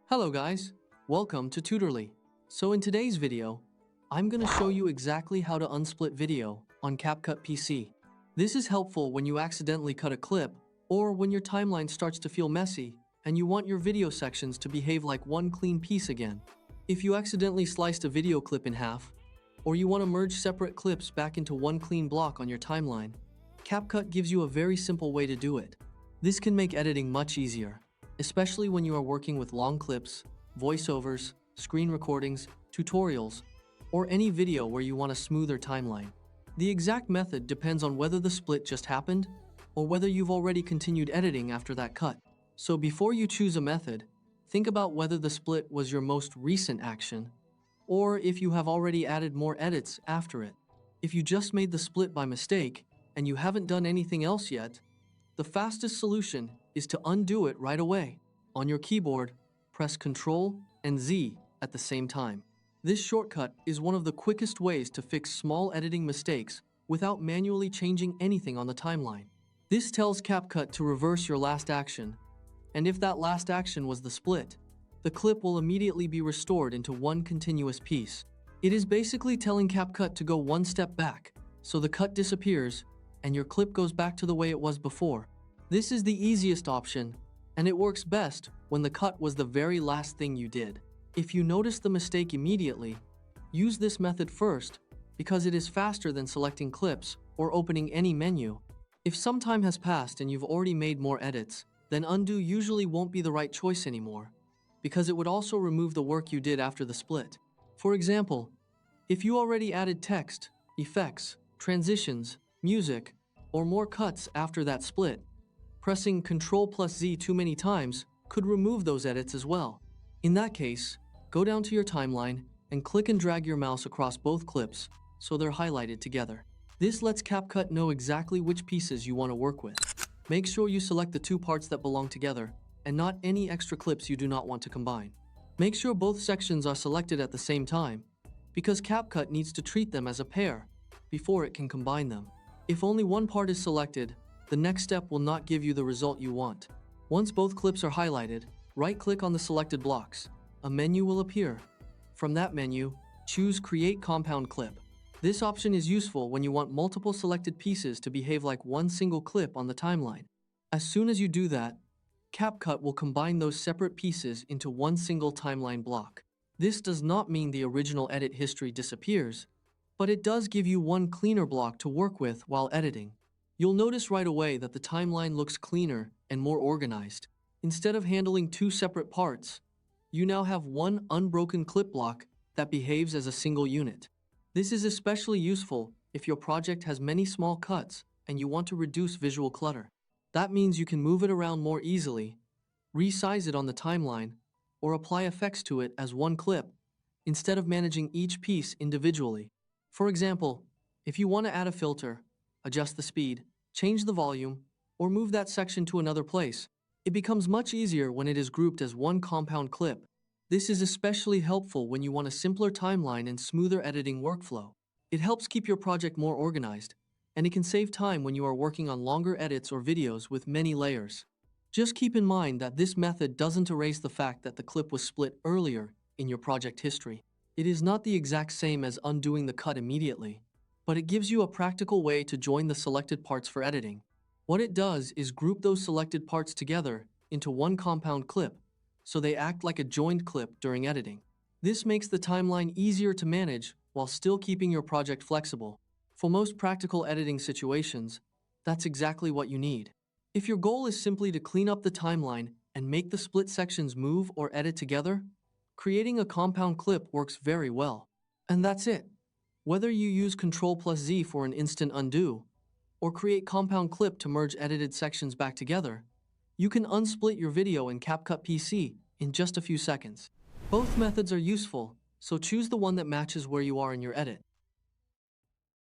Hello guys, welcome to Tutorly. So in today's video, I'm going to show you exactly how to unsplit video on CapCut PC. This is helpful when you accidentally cut a clip or when your timeline starts to feel messy and you want your video sections to behave like one clean piece again. If you accidentally sliced a video clip in half, or you want to merge separate clips back into one clean block on your timeline, CapCut gives you a very simple way to do it. This can make editing much easier, especially when you are working with long clips, voiceovers, screen recordings, tutorials, or any video where you want a smoother timeline. The exact method depends on whether the split just happened or whether you've already continued editing after that cut. So before you choose a method, think about whether the split was your most recent action or if you have already added more edits after it. If you just made the split by mistake and you haven't done anything else yet, the fastest solution is to undo it right away. On your keyboard, press Ctrl and Z at the same time. This shortcut is one of the quickest ways to fix small editing mistakes without manually changing anything on the timeline. This tells CapCut to reverse your last action, and if that last action was the split, the clip will immediately be restored into one continuous piece. It is basically telling CapCut to go one step back, so the cut disappears and your clip goes back to the way it was before. This is the easiest option, and it works best when the cut was the very last thing you did. If you notice the mistake immediately, use this method first because it is faster than selecting clips or opening any menu. If some time has passed and you've already made more edits, then undo usually won't be the right choice anymore, because it would also remove the work you did after the split. For example, if you already added text, effects, transitions, music, or more cuts after that split, pressing Ctrl plus Z too many times could remove those edits as well. In that case, go down to your timeline and click and drag your mouse across both clips so they're highlighted together. This lets CapCut know exactly which pieces you want to work with. Make sure you select the two parts that belong together and not any extra clips you do not want to combine. Make sure both sections are selected at the same time, because CapCut needs to treat them as a pair before it can combine them. If only one part is selected, the next step will not give you the result you want. Once both clips are highlighted, right-click on the selected blocks. A menu will appear. From that menu, choose Create Compound Clip. This option is useful when you want multiple selected pieces to behave like one single clip on the timeline. As soon as you do that, CapCut will combine those separate pieces into one single timeline block. This does not mean the original edit history disappears, but it does give you one cleaner block to work with while editing. You'll notice right away that the timeline looks cleaner and more organized. Instead of handling two separate parts, you now have one unbroken clip block that behaves as a single unit. This is especially useful if your project has many small cuts and you want to reduce visual clutter. That means you can move it around more easily, resize it on the timeline, or apply effects to it as one clip instead of managing each piece individually. For example, if you want to add a filter, adjust the speed, change the volume, or move that section to another place, it becomes much easier when it is grouped as one compound clip. This is especially helpful when you want a simpler timeline and smoother editing workflow. It helps keep your project more organized, and it can save time when you are working on longer edits or videos with many layers. Just keep in mind that this method doesn't erase the fact that the clip was split earlier in your project history. It is not the exact same as undoing the cut immediately, but it gives you a practical way to join the selected parts for editing. What it does is group those selected parts together into one compound clip, so they act like a joined clip during editing. This makes the timeline easier to manage while still keeping your project flexible. For most practical editing situations, that's exactly what you need. If your goal is simply to clean up the timeline and make the split sections move or edit together, creating a compound clip works very well. And that's it. Whether you use Ctrl plus Z for an instant undo, or create compound clip to merge edited sections back together, you can unsplit your video in CapCut PC in just a few seconds. Both methods are useful, so choose the one that matches where you are in your edit.